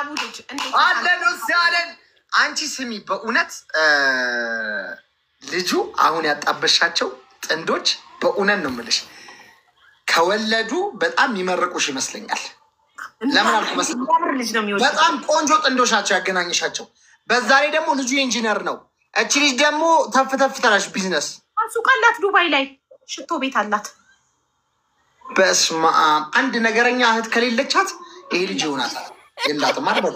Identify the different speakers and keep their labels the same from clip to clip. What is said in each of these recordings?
Speaker 1: አቡ ልጅ እንዴት
Speaker 2: አለን ወስያለን አንቺ ስሚ በእውነት ልጁ አሁን ያጣበሻቸው ጥንዶች በእውነት ነው የምልሽ ከወለዱ በጣም የሚመርቁሽ ይመስለኛል። ለምን አልኩ መሰለኝ በጣም ቆንጆ ጥንዶች ናቸው ያገናኘሻቸው። በዛ ላይ ደግሞ ልጁ ኢንጂነር ነው። እቺ ልጅ ደግሞ ተፍ ተፍ ተራሽ ቢዝነስ
Speaker 1: ሱቅ አላት ዱባይ ላይ ሽቶ ቤት አላት።
Speaker 2: በስመ አብ አንድ ነገረኛ እህት ከሌለቻት ይሄ ልጅ ይሆናታል። የላትም አይደል?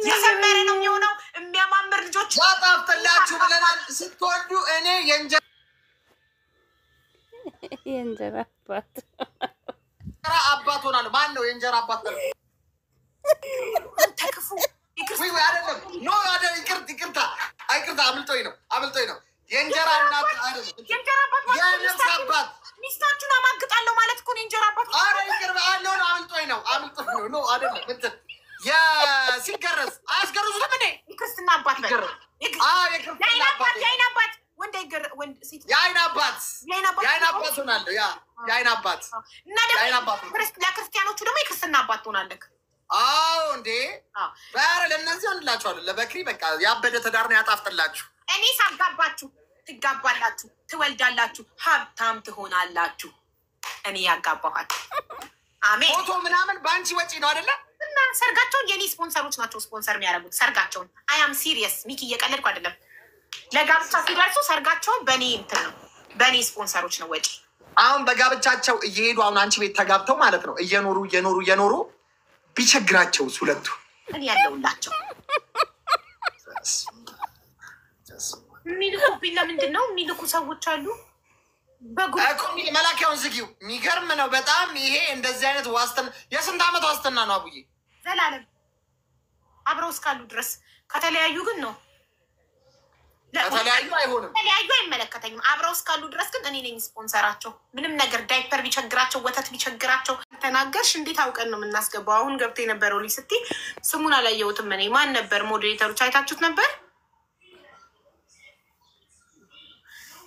Speaker 1: የሰመረ ነው የሚሆነው። የሚያማምር ልጆች
Speaker 2: ያጣፍጥላችሁ ብለናል። ስትወልዱ እኔ
Speaker 3: የእንጀራ
Speaker 2: አባት ሆናለሁ። ማን ነው የእንጀራ አባት?
Speaker 1: ተክፉ
Speaker 2: አይደለም ኖ አይደለም። ይቅርታ አምልጦኝ ነው። የእንጀራ እናት አይደለም።
Speaker 1: የእንጀራ አባት
Speaker 2: የነፍስ አባት
Speaker 1: ሚስታችሁን አማግጣለሁ ማለት እኮ ነው። የእንጀራ አባት
Speaker 2: አረ ይቅርብ አለው ነው። አምልጦኝ ነው ኖ አይደለም። እንትን ሲገረዝ አያስገርዙትም እንዴ?
Speaker 1: የክርስትና አባት ነው።
Speaker 2: የክርስትና አባት
Speaker 1: የአይን አባት ወንድ ሴት
Speaker 2: የአይን አባት ሆናለሁ። የአይን አባት
Speaker 1: እና ደግሞ ለክርስቲያኖቹ ደግሞ የክርስትና አባት ትሆናለህ።
Speaker 2: አዎ እንዴ ኧረ ለእነዚህ አንላችኋለሁ። ለበክሪ በቃ ያበደ ትዳር ነው ያጣፍጥላችሁ።
Speaker 1: እኔ ሳጋባችሁ ትጋባላችሁ፣ ትወልዳላችሁ፣ ሀብታም ትሆናላችሁ። እኔ ያጋባኋችሁ። አሜን።
Speaker 2: ፎቶ ምናምን በአንቺ ወጪ ነው አይደለ?
Speaker 1: እና ሰርጋቸውን የኔ ስፖንሰሮች ናቸው ስፖንሰር የሚያደርጉት ሰርጋቸውን። አያም ሲሪየስ ሚኪ እየቀለድኩ አይደለም። ለጋብቻ ሲደርሱ ሰርጋቸውን በእኔ እንትን ነው በእኔ ስፖንሰሮች ነው ወጪ።
Speaker 2: አሁን በጋብቻቸው እየሄዱ አሁን አንቺ ቤት ተጋብተው ማለት ነው እየኖሩ ቢቸግራቸው ሁለቱ
Speaker 1: እኔ ያለውላቸው የሚልኩብኝ ለምንድን ነው? የሚልኩ ሰዎች አሉ።
Speaker 2: መላኪያውን ዝጊው። የሚገርም ነው በጣም ይሄ እንደዚህ አይነት ዋስትና የስንት ዓመት ዋስትና ነው አቡዬ?
Speaker 1: ዘላለም አብረው እስካሉ ድረስ። ከተለያዩ ግን ነው
Speaker 2: ከተለያዩ አይሆንም።
Speaker 1: ከተለያዩ አይመለከተኝም። አብረው እስካሉ ድረስ ግን እኔ ነኝ ስፖንሰራቸው። ምንም ነገር ዳይፐር ቢቸግራቸው፣ ወተት ቢቸግራቸው ተናገርሽ እንዴት አውቀን ነው የምናስገባው? አሁን ገብቶ የነበረው ልጅ ስትይ ስሙን አላየሁትም እኔ። ማን ነበር ሞዴሬተሮች? አይታችሁት ነበር?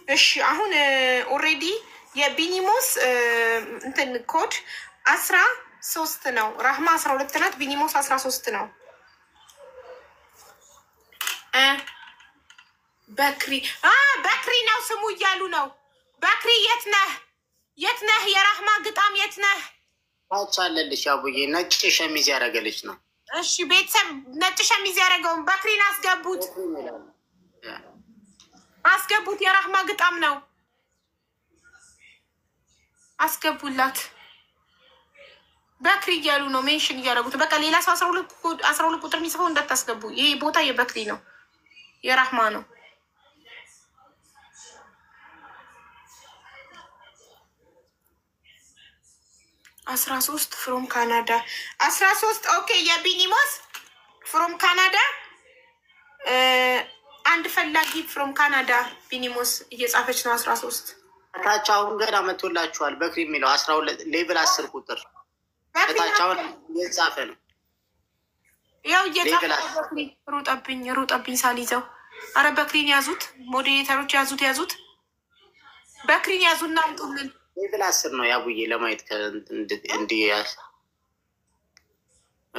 Speaker 1: እሺ አሁን ኦልሬዲ የቢኒሞስ እንትን ኮድ 13 ነው። ራህማ 12 ናት። ቢኒሞስ 13 ነው። በክሪ ነው ስሙ እያሉ ነው። በክሪ የት ነህ? የራህማ ግጣም የት ነህ?
Speaker 4: ታች አለልሽ አቡዬ። ነጭ ሸሚዝ ያደረገልሽ ነው።
Speaker 1: እሺ ቤተሰብ ነጭ ሸሚዝ ያደረገውን በክሪን አስገቡት። የራህማ ግጣም ነው። አስገቡላት። በክሪ እያሉ ነው ሜንሽን እያደረጉት። በቃ ሌላ ሰው 12 ቁጥር የሚጽፈው እንዳታስገቡ። ይሄ ቦታ የበክሪ ነው፣ የራህማ ነው። 13 ፍሮም ካናዳ 13 ኦኬ። የቢኒሞስ ፍሮም ካናዳ አንድ ፈላጊ ፍሮም ካናዳ ቢኒሞስ እየጻፈች ነው። 13
Speaker 4: ታች አሁን ገና መቶላችኋል። በክሪ የሚለው 12 ሌቭል 10 ቁጥር ታች አሁን እየጻፈ ነው።
Speaker 1: ያው እየጻፈ ሩጠብኝ ሳልይዘው። አረ በክሪን ያዙት፣ ሞዴሬተሮች ያዙት። በክሪን ያዙና አምጡልን።
Speaker 4: ሌቭል 10 ነው ያቡዬ። ለማየት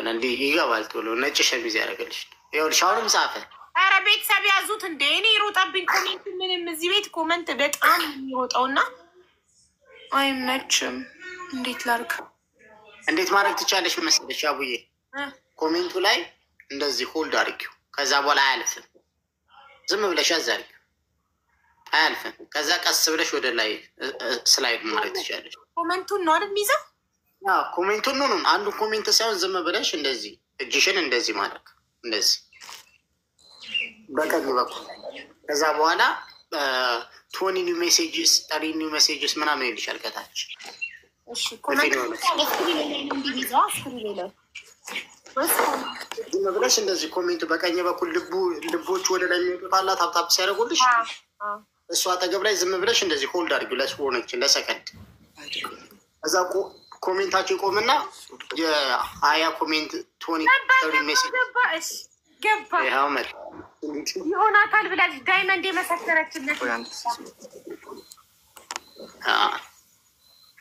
Speaker 4: እንዲህ ይገባል ቶሎ። ነጭ ሸሚዝ ያደረገልሽ ይኸውልሽ። አሁንም ጻፈ።
Speaker 1: አረ ቤተሰብ ያዙት እንዴ! እኔ ሩጠብኝ። ኮሜንት ምንም እዚህ ቤት ኮመንት በጣም የሚወጣውና አይመችም። እንዴት ላድርግ?
Speaker 4: እንዴት ማድረግ ትቻለሽ መሰለሽ አቡዬ? ኮሜንቱ ላይ እንደዚህ ሆልድ አድርጊው። ከዛ በኋላ አያልፍም። ዝም ብለሽ ያዛልኝ አያልፍም። ከዛ ቀስ ብለሽ ወደ ላይ ስላይድ ማድረግ ትችላለሽ።
Speaker 1: ኮሜንቱን ነው አይደል የሚይዘው?
Speaker 4: ኮሜንቱን ነው። አንዱ ኮሜንት ሳይሆን ዝም ብለሽ እንደዚህ እጅሽን እንደዚህ ማድረግ እንደዚህ በቀኝ በኩል። ከዛ በኋላ 20 ኒው ሜሴጅስ 30 ኒው ሜሴጅስ ምናምን ይልሻል ከታች።
Speaker 1: እሺ ኮሜንት
Speaker 4: ዝም ብለሽ እንደዚህ ኮሜንቱ በቀኝ በኩል ልቦች ወደ ላይ የሚወጡት አላ ታፕታፕ ሲያደርጉልሽ እሱ አጠገብ ላይ ዝም ብለሽ እንደዚህ ሆልድ አድርጊው ለሰከንድ። እዛ ኮሜንታቸው ይቆምና የ20 ኮሜንት 20 ሜሴጅ
Speaker 1: ገባ የሆነ አካል ብላለች። ዳይመንድ የመሰከረችለት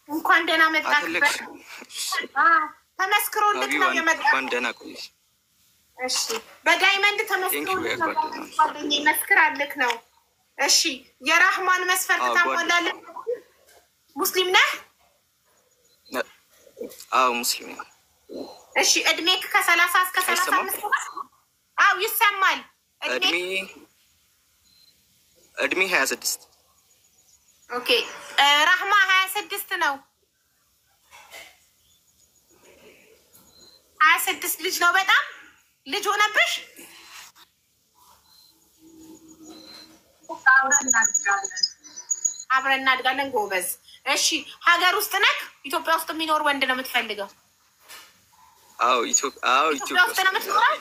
Speaker 1: እንኳን ደህና መጣች። ተመስክሮልክ ነው የመጣው።
Speaker 5: ባንደና ቆይሽ
Speaker 1: እሺ በዳይመንድ ተመስክሮልክ ነው ጓደኛዬ መስክራልክ ነው። እሺ የራህማን መስፈርት ታሟላለህ? ሙስሊም ነህ?
Speaker 5: አዎ ሙስሊም ነኝ።
Speaker 1: እሺ እድሜክ ከ30 እስከ 35? አዎ ይሰማል።
Speaker 5: እድሜ 26።
Speaker 1: ኦኬ ራህማ 26 ነው። 26 ልጅ ነው። በጣም ልጅ ሆነብሽ። አብረን እናድጋለን። ጎበዝ። እሺ ሀገር ውስጥ ነክ? ኢትዮጵያ ውስጥ የሚኖር ወንድ ነው የምትፈልገው?
Speaker 5: አዎ ኢትዮጵያ
Speaker 1: ውስጥ ነው የምትኖረው?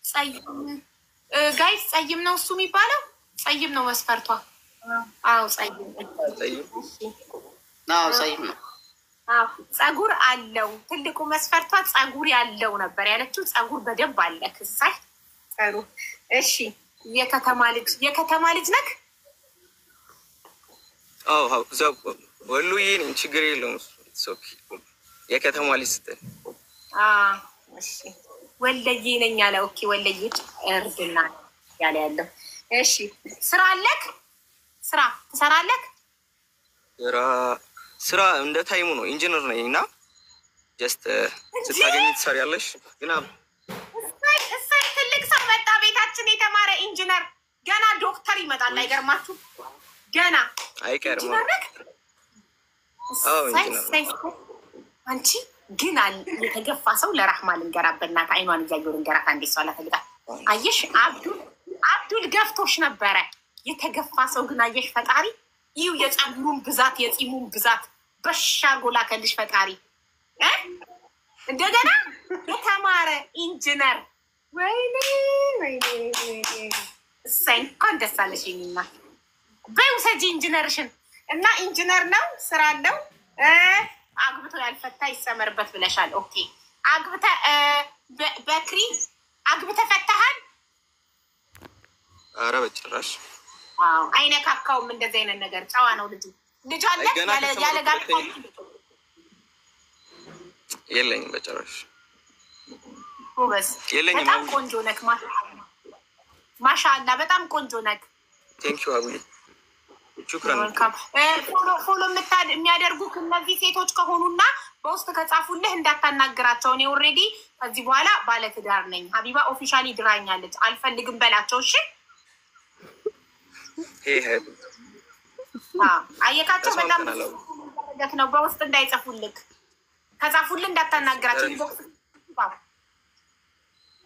Speaker 1: ሳይ ጋይስ ጸይም ነው እሱ የሚባለው። ጸይም ነው መስፈርቷ። አዎ ጸይም
Speaker 4: ነው።
Speaker 1: ጸጉር አለው። ትልቁ መስፈርቷ ጸጉር ያለው ነበር ያለችው። ጸጉር በደንብ አለ። ክሳይ ጥሩ። እሺ የከተማ ልጅ ነክ?
Speaker 5: አዎ ወሎዬ ነኝ። ችግር የለውም። የከተማ ልጅ ስትል
Speaker 1: እሺ ወለዬ ነኝ ያለ። ኦኬ ወለዬ እርድና ያለ ያለው። እሺ ስራ አለክ? ስራ ትሰራለክ?
Speaker 5: ስራ እንደ ታይሙ ነው። ኢንጂነር ነኝ እና ጀስት ስታገኝ ትሰሪያለሽ። ግን
Speaker 1: እሰይ ትልቅ ሰው መጣ ቤታችን፣ የተማረ ኢንጂነር። ገና ዶክተር ይመጣል። አይገርማችሁ? ገና
Speaker 5: አይቀርም።
Speaker 1: አንቺ ግን የተገፋ ሰው ለራህማ ልንገራት፣ በእናትህ አይኗን እያየሁ ልንገራት። አንዴ ሰው አላፈልጋ። አየሽ አብዱል ገፍቶሽ ነበረ። የተገፋ ሰው ግን አየሽ ፈጣሪ ይው የጸጉሩን ብዛት የጺሙን ብዛት በሻ ጎላ ከልሽ ፈጣሪ። እንደገና የተማረ ኢንጂነር። ወይኔ እሰይ እንኳን ደስ አለሽ የሚና በይ ውሰጂ ኢንጂነርሽን። እና ኢንጂነር ነው፣ ስራ አለው። አግብቶ ያልፈታ ይሰመርበት ብለሻል። ኦኬ በክሪ አግብተህ ፈታሃል?
Speaker 5: ኧረ በጭራሽ
Speaker 1: አይነካካውም። እንደዚህ አይነት ነገር ጨዋ ነው ልጁ። ልጅ አለ ያለ ጋር
Speaker 5: የለኝም በጭራሽ።
Speaker 1: ጎበዝ በጣም ቆንጆ ነክ። ማሻአላ በጣም ቆንጆ ነክ።
Speaker 5: ቴንኪው አቡዬ ሹክራን።
Speaker 1: ፎሎ የሚያደርጉ እነዚህ ሴቶች ከሆኑና በውስጥ ከጻፉልህ እንዳታናግራቸው። እኔ ኦልሬዲ ከዚህ በኋላ ባለትዳር ነኝ። ሀቢባ ኦፊሻሊ ድራኛለች። አልፈልግም በላቸው። እሺ አየካቸው። በጣም ነው። በውስጥ እንዳይጽፉልክ፣ ከጻፉልህ እንዳታናግራቸው።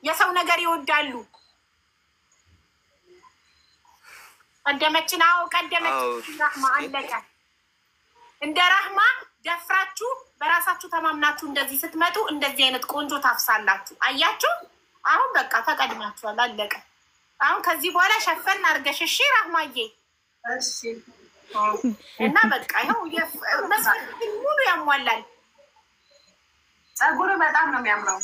Speaker 1: የሰው ነገር ይወዳሉ። ቀደመችን። አዎ ቀደመችን። ራህማ አለቀ። እንደ ራህማ ደፍራችሁ በራሳችሁ ተማምናችሁ እንደዚህ ስትመጡ እንደዚህ አይነት ቆንጆ ታፍሳላችሁ። አያችሁ? አሁን በቃ ተቀድማችኋል። አለቀ። አሁን ከዚህ በኋላ ሸፈን አድርገሽ እሺ ራህማዬ። እሺ እና በቃ ይኸው መስፈርት ሙሉ ያሟላል። ጸጉር በጣም ነው የሚያምረው።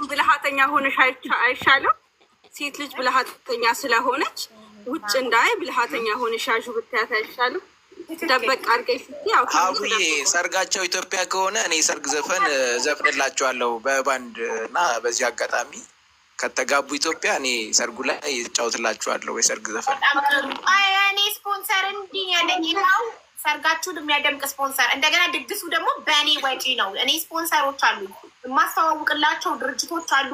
Speaker 3: ብልሃተኛ ሆነሽ አይሻልም? ሴት ልጅ ብልሃተኛ ስለሆነች ውጭ እንዳይ ብልሃተኛ ሆነሽ ያዡ ብታያት አይሻልም? ደበቅ አድርገሽ ስትያው
Speaker 6: አቡዬ ሰርጋቸው ኢትዮጵያ ከሆነ እኔ ሰርግ ዘፈን ዘፍንላቸዋለሁ በባንድ እና በዚህ አጋጣሚ ከተጋቡ ኢትዮጵያ እኔ ሰርጉ ላይ እጫወትላቸዋለሁ የሰርግ ዘፈን።
Speaker 1: እኔ ስፖንሰር እንዲህ ያለኝ ነው። ሰርጋችሁን የሚያደምቅ ስፖንሰር። እንደገና ድግሱ ደግሞ በእኔ ወጪ ነው። እኔ ስፖንሰሮች አሉ፣ የማስተዋውቅላቸው ድርጅቶች አሉ።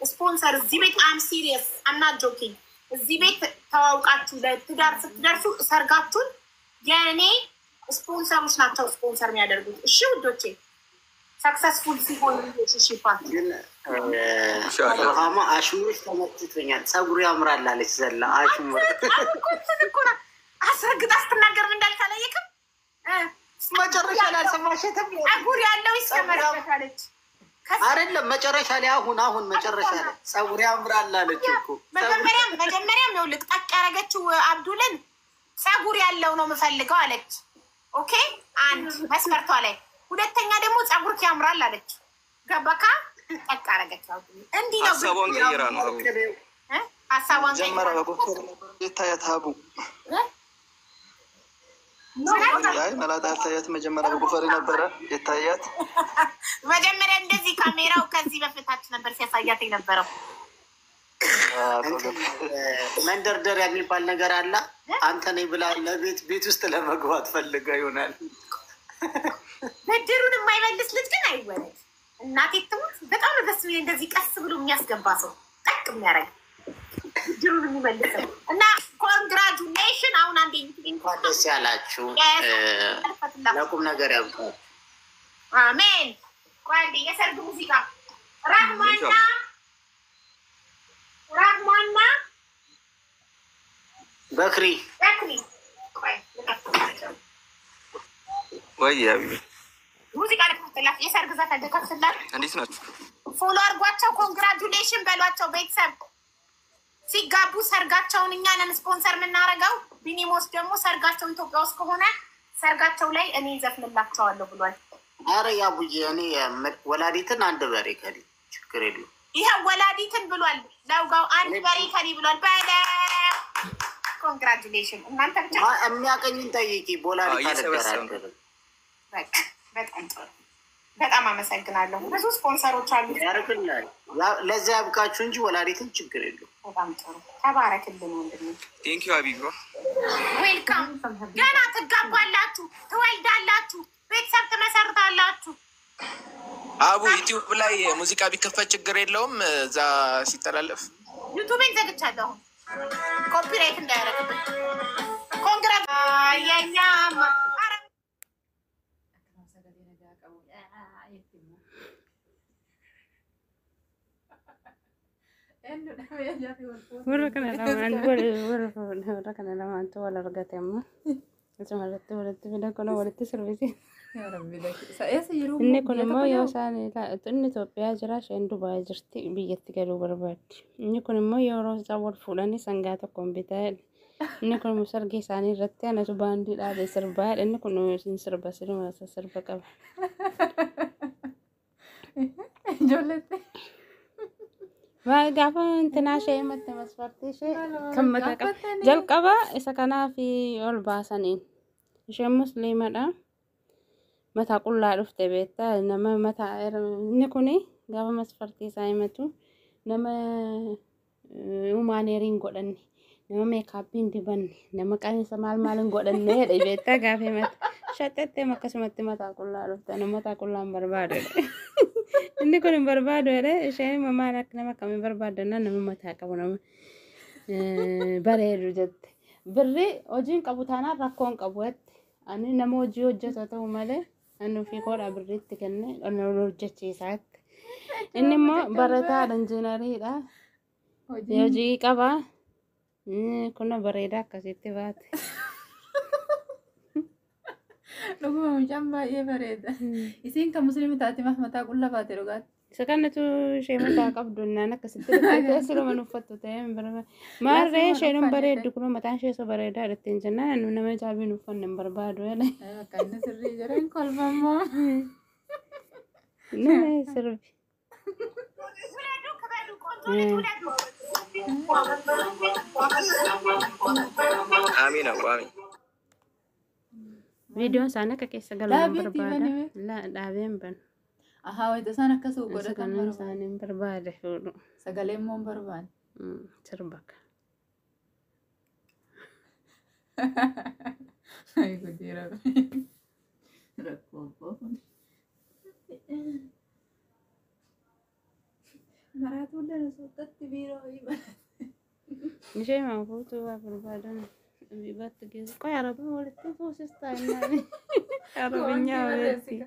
Speaker 1: ስፖንሰር እዚህ ቤት አም ሲሪየስ አምና ጆኪንግ። እዚህ ቤት ተዋውቃችሁ ለትዳር ስትደርሱ ሰርጋችሁን የእኔ ስፖንሰሮች ናቸው ስፖንሰር የሚያደርጉት። እሺ ውዶቼ፣ ሰክሰስፉል ሲሆን ሽሽፓት
Speaker 4: ሀማ አሽሙር ተመችቶኛል። ጸጉሩ ያምራል አለች ዘላ አሽሙር
Speaker 1: አስረግጣ ስትናገር ምን እንዳልታለየክም
Speaker 4: መጨረሻ ላይ አልሰማሽትም?
Speaker 1: ጸጉር ያለው ይሰመርበታለች
Speaker 4: አይደለም? መጨረሻ ላይ አሁን መጨረሻ ላይ ጸጉር ያምራል አለች እኮ።
Speaker 1: መጀመሪያም ነው ልቅጣቅ ያደረገችው አብዱልን። ጸጉር ያለው ነው የምፈልገው አለች። ኦኬ አንድ መስመርቷ ላይ፣ ሁለተኛ ደግሞ ጸጉር ያምራል አለች። ገባካ? ጠቅ አደረገች። እንዲህ ነው
Speaker 5: ሀሳቧን ቀይራ ነው
Speaker 1: ሀሳቧን
Speaker 6: ጀመረ። በቦክተር ይታያታቡ
Speaker 5: አይ መላጣ ታያት መጀመሪያ በጎፈሬ ነበረ የታያት
Speaker 1: መጀመሪያ እንደዚህ ካሜራው ከዚህ በፊታች ነበር ሲያሳያት የነበረው።
Speaker 4: መንደርደሪያ የሚባል ነገር አለ። አንተ ነኝ ብላ ቤት ውስጥ ለመግባት ፈልጋ ይሆናል።
Speaker 1: ብድሩን የማይመልስ ልጅ ግን አይወለድ። እናቴ ትሙት በጣም ደስ የሚል እንደዚህ ቀስ ብሎ የሚያስገባ ሰው ጠቅ የሚያደርግ ብድሩን የሚመልሰው እና ኮንግራጁሌሽን። አሁን አንዴ
Speaker 4: እንኳን ደስ ያላችሁ። ለቁም ነገር ያብቃል።
Speaker 1: አሜን። ቆይ የሰርግ ሙዚቃ ራህማና
Speaker 4: በክሪ
Speaker 5: ወይ ያቢ
Speaker 1: ሙዚቃ ለከፍተላት የሰርግ ዘፈን ለከፍተላት።
Speaker 5: እንዴት ናችሁ?
Speaker 1: ፎሎ አድርጓቸው፣ ኮንግራጁሌሽን በሏቸው። ቤተሰብ ሲጋቡ ሰርጋቸውን እኛ ነን ስፖንሰር የምናደርገው። ቢኒሞስ ደግሞ ሰርጋቸው ኢትዮጵያ ውስጥ ከሆነ ሰርጋቸው ላይ እኔ ዘፍንላቸዋለሁ ብሏል።
Speaker 4: አረ ያቡዬ እኔ ወላዲትን አንድ በሬ ከሊ ችግር የለም።
Speaker 1: ይሄ ወላዲትን ብሏል። ለውጋው አንድ በሬ ከሊ ብሏል። ባለ ኮንግራጁሌሽን። እናንተ ብቻ
Speaker 4: የሚያቀኝን ጠይቂ። ቦላዲት አደረገ።
Speaker 1: በጣም ጥሩ። በጣም አመሰግናለሁ። ብዙ ስፖንሰሮች አሉ።
Speaker 4: ያርክላል። ለዛ ያብቃችሁ እንጂ ወላዲትን ችግር የለም።
Speaker 1: በጣም ጥሩ። ተባረክልን ወንድሜ።
Speaker 5: ቴንክ ዩ አቢባ።
Speaker 1: ዌልካም። ገና ትጋባላችሁ፣ ትወልዳላችሁ፣ ቤተሰብ ትመሰርታላችሁ።
Speaker 6: አቡ ዩቲዩብ ላይ ሙዚቃ ቢከፈት ችግር የለውም። እዛ ሲተላለፍ
Speaker 1: ዩቲዩብን ዘግቻለሁ ኮፒራይት እንዳያደርግብን። ኮንግራት የኛ
Speaker 7: warra kana lamaantu wal argateemmo isumarratti walitti fida kuna walitti sirbisi inni kun immoo yoo isaan inni Itoophiyaa jira isheen Dubaay jirti biyyatti galuu barbaaddi. Inni kun immoo yeroo isaan wal fuudhanii sangaa tokkoon bitaa inni kun sargi isaanii irratti anatu baandii dhaabee sirbaa inni kun isin sirba sinuma sirba qaba ijoolletti gaafa intinaa ishee matte masfartii ishee kan mataa qaba jalqaba isa kanaaf ol baasaniin isheen musliimadha mataa qullaa dhufte beektaa nama mataa inni kuni gaafa masfartii isaa himatu nama humaaneeriin godhanne nama meekaappiin dibanne nama qanisa maal hin godhanne jedhe beektaa gaafa himatu shaxxettee akkasumatti mataa qullaa dhufte nama mataa qullaan barbaadu inni kun hin barbaadu jedhe isheen mamaan akka nama kamii barbaadanna nama mataa qabu nama bareedu jette birri hojiin qabu taanaan rakkoon qabu jette ani nama hojii hojjetu ta'u malee ani ofii koodhaa birriitti kenne hojjechiisaatti inni immoo barataadha injiinariidha hojii qaba kun bareedaa akkasitti baate
Speaker 8: dhuguma mucaan baay'ee bareeda. Isiin kan musliimi taate mataa qullaa baate dhugaatti.
Speaker 7: Isa kanatu ishee mataa qabdu naan akkasitti dhugaatti asirra uffattu ta'ee hin barbaadu. Maarree isheen bareeddu kun mataan ishee isa bareedaa jettiin jennaan nama jaabiin uffanne hin barbaadu jedhe.
Speaker 8: Akka inni sirrii jiran kolfamoo.
Speaker 7: Nama sirbi.
Speaker 5: Amiin abbaa.
Speaker 7: Videoon sana akka keessa galuun barbaada. La dhaabeen ban.
Speaker 8: Ahaa wayita isaan akkasuu godhatan
Speaker 7: barbaada. Isaaniin barbaade fuudhu.
Speaker 8: Sagalee immoo hin barbaade.
Speaker 7: Sirbaka.
Speaker 8: Ay guddiira. Rakkoo. Maraatuun dhala suuqatti biiroo hiba.
Speaker 7: Ishee maa fuutuu waa barbaadan. Bibatti geessu qoy araba walitti fuusistaa innaan arabinyaa walitti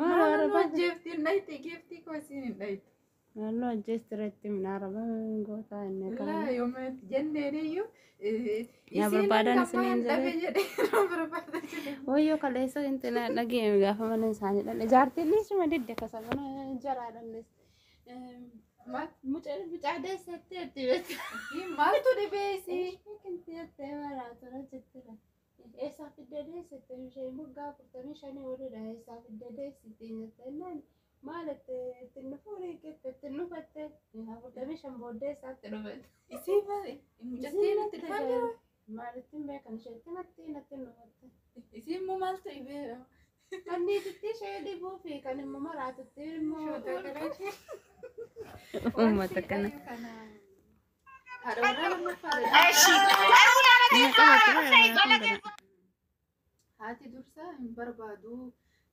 Speaker 7: maal araba
Speaker 8: jeeftiin dhayti geeftii koosiin hin dhayti
Speaker 7: maaloo ajjeestireetti min araba gootaa inni
Speaker 8: kana yooma jenneeniyyuu
Speaker 7: yaa barbaadan isiniin jedhe wayyoo kaleessa intina dhageemi gaafa mana isaanii dhan ijaartillee suma didde kasabana jaraadhannes mucaan bicaadee setteetti beektaa
Speaker 8: maaltu dhibeesi
Speaker 7: kinti jettee maraatoora jettira eessaa fiddee sette ishee moggaa 45 waliidha eessaa fiddee sitti jetteenaan maal itti nufuuri itti nufatte 45 booddee eessaatti dhufette
Speaker 8: isii bari mucattiin itti dhufan
Speaker 7: مالتين بيكن شيء تمتين
Speaker 8: اسم مو مالتو يبيرو
Speaker 7: أني تتي شيء دي بو في كان مرات تتي مو أمة تكنا
Speaker 8: هاتي درسا هم بربادو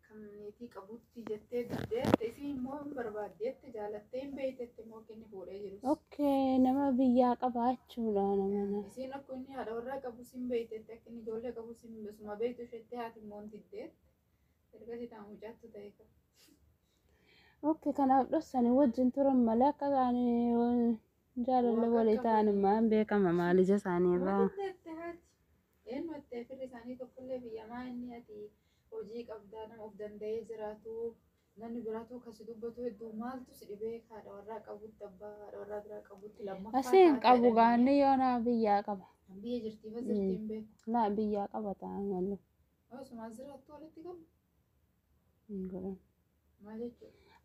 Speaker 8: كمنيتي قبوتي جتة جدت اسم مو برباديت جالتين بيتت مو كني بوري جروس
Speaker 7: أوكي نما بيا قبعتشو لا نما
Speaker 8: اسم كوني هذا ورا قبوسين بيتت كني جولة قبوسين بس ما بيتو شتة هاتي مون تدت ترجع تامو جاتو تايكا
Speaker 7: أوكي كان أبلسني وجه ترى ملاك يعني جال اللي وليتان ما بيك ما مالي جساني با
Speaker 8: إنه التفرق ثاني تقول في يوم إني أتي وجيك أبدان ده جراتو نن جراتو كسدوبتو الدومال تسربك هذا وراك أبو تبا هذا وراك أبو تلما
Speaker 7: أسين أبو غاني أنا بيا كبا
Speaker 8: بيا جرتي فزرتين بك
Speaker 7: لا بيا كبا تعمل
Speaker 8: أوس ما زراتو ولا تقول
Speaker 7: نقول
Speaker 8: ما ليش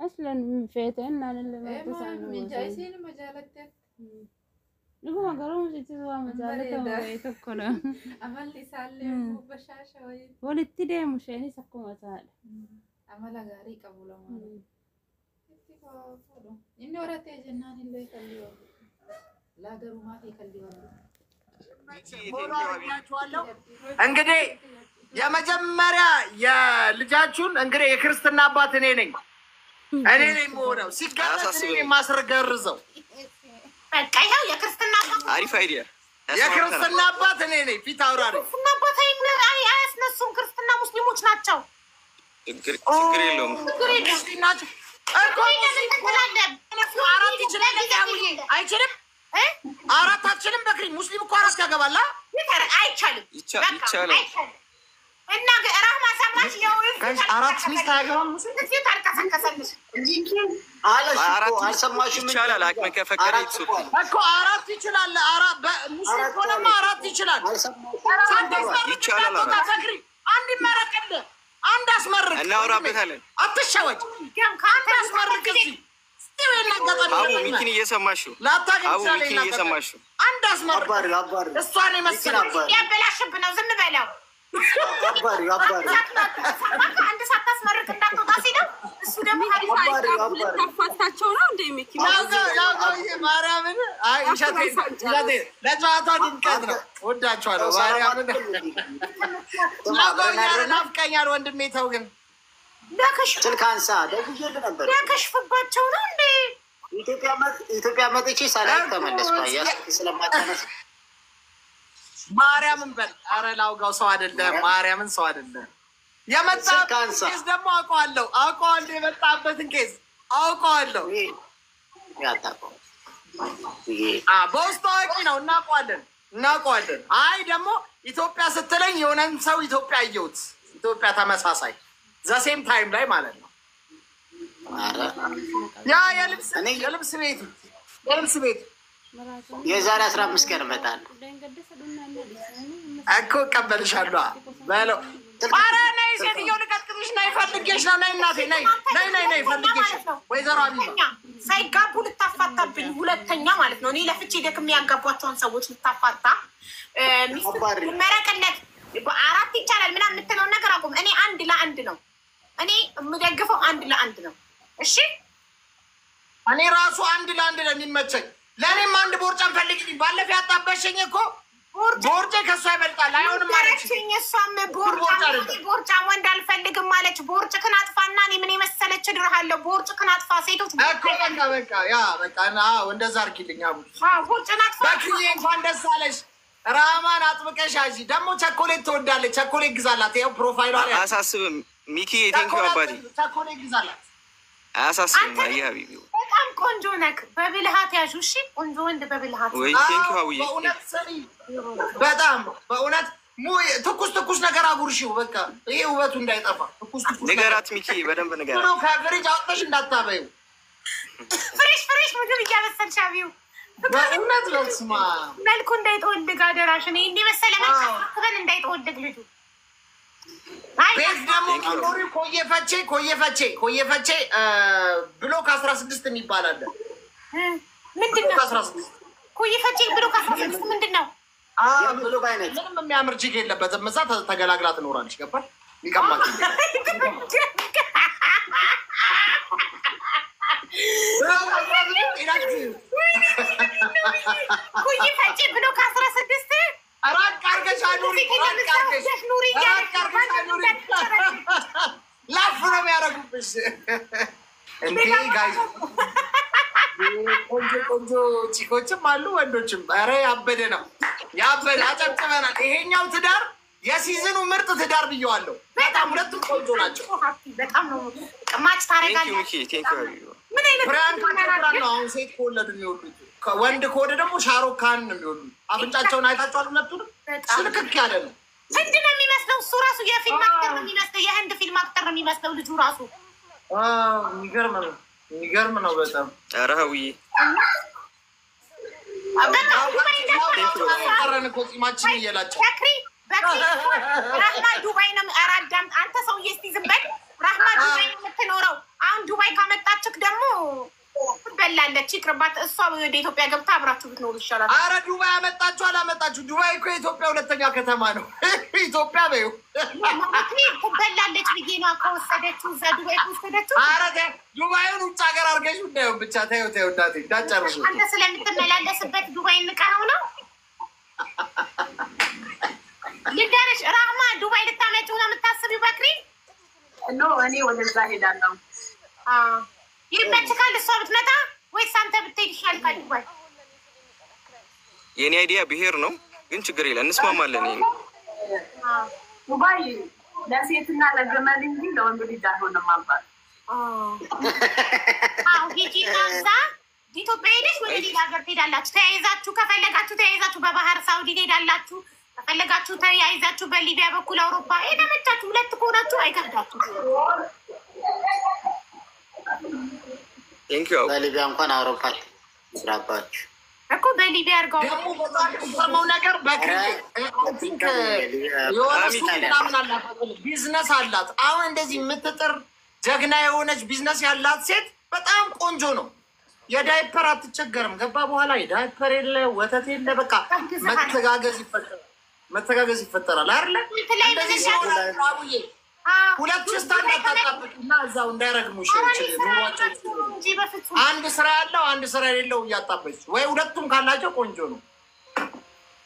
Speaker 7: أصلا فيتين أنا اللي ما تسمع
Speaker 8: من جايسين مجالات
Speaker 7: نقول ما قالوا مش تسوى مجالات ويتكلوا
Speaker 8: عمل لي سالم وبشاشة وين
Speaker 7: ولتدي مش يعني سكوا مسال
Speaker 8: عمل غاري قبول ما إنه رأيت جنان اللي يخليه لا قروا ما في خليه
Speaker 2: እንግዲህ የመጀመሪያ የልጃችሁን እንግዲህ የክርስትና አባት እኔ ነኝ የምሆነው ሲጋለጥ እኔ ማስረገርዘው
Speaker 1: በቃ ይኸው የክርስትና አባት
Speaker 5: አሪፍ አይዲያ
Speaker 2: የክርስትና አባት እኔ ነኝ ፊት አውራሪ
Speaker 1: ክርስትና አባት አያስነሱም ክርስትና ሙስሊሞች ናቸው
Speaker 5: ችግር የለውም
Speaker 2: ናቸው አራት ይችላል አይችልም አራት አትችልም በክሪ ሙስሊም እኮ አራት ያገባላ
Speaker 1: አይቻልም
Speaker 5: ይቻላል
Speaker 1: እና ራህማ ሰማሽ ያው
Speaker 2: አራት ሚስት አያገባም
Speaker 1: እዚህ ታልከሰከሰልሽ
Speaker 4: አልሰማሽም
Speaker 5: ይቻላል አቅመ ከፈቀደ ይችላል
Speaker 2: እኮ አራት ይችላል ሙስሊም ሆነማ አራት ይችላል
Speaker 5: ይቻላል
Speaker 2: አንድ ይመረቅል አንድ አስመርቅ
Speaker 5: እናወራበታለን
Speaker 2: አትሻወጭ ካንተ አስመርቅ
Speaker 5: አቡ ሚኪን እየሰማሽው አቡ ሚኪን እየሰማሽው
Speaker 2: አንድ አስመርቅ እሷን የመሰለ
Speaker 1: ያበላሽብ ነው ዝም በለው አንድ ሳታስመርቅ እንዳትወጣ ሲለው እሱ ደግሞ
Speaker 3: ልታፋታቸው ነው እንደ ሚኪ
Speaker 2: ማርያምን ለጨዋታ ድምቀት ነው ወዳችኋለሁ ማርያምን ናፍቀኛል ወንድሜ ተው ግን
Speaker 4: ስልካንሳ ደግዬልህ ነበር
Speaker 1: ያከሽፍባቸው ነው እንዴ
Speaker 4: ኢትዮጵያ መጥቼ ሳላይ ተመለስኩ ስለማታነስ
Speaker 2: ማርያምን በል ኧረ ላውጋው ሰው አይደለም ማርያምን ሰው አይደለም የመጣበትን ኬዝ ደግሞ አውቀዋለሁ የመጣበትን ኬዝ አውቀዋለሁ በውስጥ ታዋቂ ነው እናውቀዋለን አይ ደግሞ ኢትዮጵያ ስትለኝ የሆነን ሰው ኢትዮጵያ አየሁት ኢትዮጵያ ተመሳሳይ ዘሴም ታይም ላይ ማለት ነው ያ የልብስ ቤት
Speaker 4: የዛሬ 15 ቀን እመጣለሁ
Speaker 2: እኮ እቀበልሻለሁ በለው ኧረ ነይ ሴትዮው ልቀጥቅጥሽ ነይ ፈልጌሽ ነው ነይ እናቴ ነይ ፈልጌሽ ወይዘሮ አቢባ
Speaker 1: ሳይጋቡ ልታፋታብኝ ሁለተኛ ማለት ነው እኔ ለፍቼ ደክሜ ያጋቧቸውን ሰዎች ልታፋታ መረቅነት አራት ይቻላል ምናምን የምትለውን ነገር አቁም እኔ አንድ ለአንድ ነው እኔ የምደግፈው አንድ ለአንድ ነው እሺ
Speaker 2: እኔ ራሱ አንድ ለአንድ ነው የሚመቸኝ ለእኔም አንድ ቦርጫን ፈልግልኝ ባለፈ ያጣበሸኝ እኮ ቦርጬ ከእሷ ይበልጣል አይሆንም
Speaker 1: ማለችኝ እሷም ቦርጫ ወንድ አልፈልግም ማለች ቦርጭክን አጥፋና እኔ ምን የመሰለች እድርሃለሁ ቦርጭክን አጥፋ ሴቶች
Speaker 2: በቃ እንደዛ አድርጊልኝ
Speaker 1: ቦርጭን አጥፋ
Speaker 2: በክዬ እንኳን ደስ አለሽ ራማን አጥብቀሽ ያዢ ደግሞ ቸኮሌት ትወዳለች ቸኮሌት ግዛላት ይኸው ፕሮፋይሏ ላይ
Speaker 5: አያሳስብም ሚኪ ቴንኪው አባቴ
Speaker 2: ቸኮሌት ግዛላት
Speaker 5: አያሳስብም አይ ሀቢቢ
Speaker 1: በጣም ቆንጆ ነክ በብልሃት ያዡ እሺ ቆንጆ ወንድ በብልሃት
Speaker 5: ወይ ቴንኪው አውዬ
Speaker 2: በጣም በእውነት ትኩስ ነገር አጉርሺው በቃ ይሄ ውበቱ እንዳይጠፋ ትኩስ
Speaker 5: ንገራት ሚኪ በደንብ ንገራት
Speaker 2: ከፍሪጅ አውጥተሽ እንዳታበይው
Speaker 1: ፍሬሽ ምግብ እያበሰልሽ አብይው
Speaker 2: በእውነት በስማ
Speaker 1: መልኩ እንዳይተወልግ አደራሽ እኔ እንዲህ መሰለ መልክበን እንዳይተወልግ ልጁ
Speaker 2: ቤት ደግሞ ቀሞሪ ኮየፈቼ ብሎክ 16 የሚባል አለ
Speaker 1: ምንድን ነው ኮየፈቼ ብሎክ 16 ምንድን ነው
Speaker 4: ብሎ ባይነት
Speaker 2: ምንም የሚያምር ጅግ የለበትም። እዛ ተገላግላ ትኖራለች። ገባል ሚቀማት
Speaker 1: ኩይ ፈጪ ብሎ ከ16
Speaker 2: ራቅ አድርገሽ አኑሪ። ላፍ ነው የሚያደርጉብሽ። እንዴ ጋይዝ ቆንጆ ቺኮችም አሉ ወንዶችም። ኧረ ያበደ ነው ያበደ። አጨብጭበናል። ይሄኛው ትዳር የሲዝኑ ምርጥ ትዳር ብየዋለሁ። በጣም ሁለቱም ቆንጆ ናቸው።
Speaker 1: በጣም ነው ማች ታረጋለህ። ምን አይነት
Speaker 2: ፕራንክ ነው? አሁን ሴት ከወለዱ የሚወዱት ወንድ ከወደ ደግሞ ሻሩክ ካን ነው የሚወዱት። አፍንጫቸውን አይታችኋል? ሁለቱንም ስልክክ ያለ ነው።
Speaker 1: ህንድ ነው የሚመስለው እሱ ራሱ። የፊልም አክተር ነው የሚመስለው። የህንድ ፊልም አክተር ነው የሚመስለው ልጁ ራሱ።
Speaker 2: የሚገርም ነው የሚገርም ነው በጣም።
Speaker 5: ኧረ ሀውዬ
Speaker 2: ቀረን እኮ ጺማችን እየላቸው
Speaker 1: ራህማ ዱባይ ነው። ኧረ አዳም አንተ ሰውዬ እስኪ ዝም በል። ራህማ ዱባይ ነው የምትኖረው። አሁን ዱባይ ካመጣችክ ደግሞ ትበላለች። ይቅርባት። እሷ ወደ ኢትዮጵያ ገብታ አብራችሁ ብትኖሩ ይሻላል።
Speaker 2: አረ ዱባይ አመጣችሁ አላመጣችሁ፣ ዱባይ እኮ የኢትዮጵያ ሁለተኛ ከተማ ነው። ኢትዮጵያ በይው
Speaker 1: ትበላለች ብዬ ነው ከወሰደችው፣ እዛ ዱባይ ከወሰደችው።
Speaker 2: አረ ዱባይን ውጭ ሀገር አድርገሽ እንዳይሆን ብቻ ተይው ተይው፣ እንዳትዪ እንዳትጨርሱ።
Speaker 1: አንተ ስለምትመላለስበት ዱባይ እንቀረው ነው ልንገርሽ። ራህማ ዱባይ ልታመጪው ነው የምታስቢው? በክሪ
Speaker 3: ኖ እኔ ወደዛ ሄዳለሁ።
Speaker 1: ይመችካል እሷ ብትመጣ ወይስ አንተ ብትሄድ ይሻልካል? ዱባይ
Speaker 5: የኔ አይዲያ ብሄር ነው፣ ግን ችግር የለም እንስማማለን። ይሄ
Speaker 3: ዱባይ ለሴትና ለገመል እንጂ ለወንድ ልጅ አልሆነም አልባት።
Speaker 1: ሂጂ እዛ ኢትዮጵያ ሄደሽ ወደ ሌላ ሀገር ትሄዳላችሁ። ተያይዛችሁ ከፈለጋችሁ ተያይዛችሁ በባህር ሳውዲ ትሄዳላችሁ። ከፈለጋችሁ ተያይዛችሁ በሊቢያ በኩል አውሮፓ የተመቻችሁ። ሁለት ከሆናችሁ አይከብዳችሁ።
Speaker 4: በሊቢያ እንኳን አውሮፓ ስራባችሁ
Speaker 1: እኮ በሊቢያ አድርገው
Speaker 2: ደግሞ በጣም ነገር ቢዝነስ አላት። አሁን እንደዚህ የምትጥር ጀግና የሆነች ቢዝነስ ያላት ሴት በጣም ቆንጆ ነው። የዳይፐር አትቸገርም። ገባ በኋላ የዳይፐር የለ ወተት የለ፣ በቃ መተጋገዝ ይፈጠራል አይደለ? እንደዚህ ሲሆን ሁለት ውስጥ እንዳታጣብቅና እዛው እንዳይረግሙሽ አንድ ስራ ያለው አንድ ስራ የሌለው እያጣበች ወይ ሁለቱም ካላቸው ቆንጆ ነው።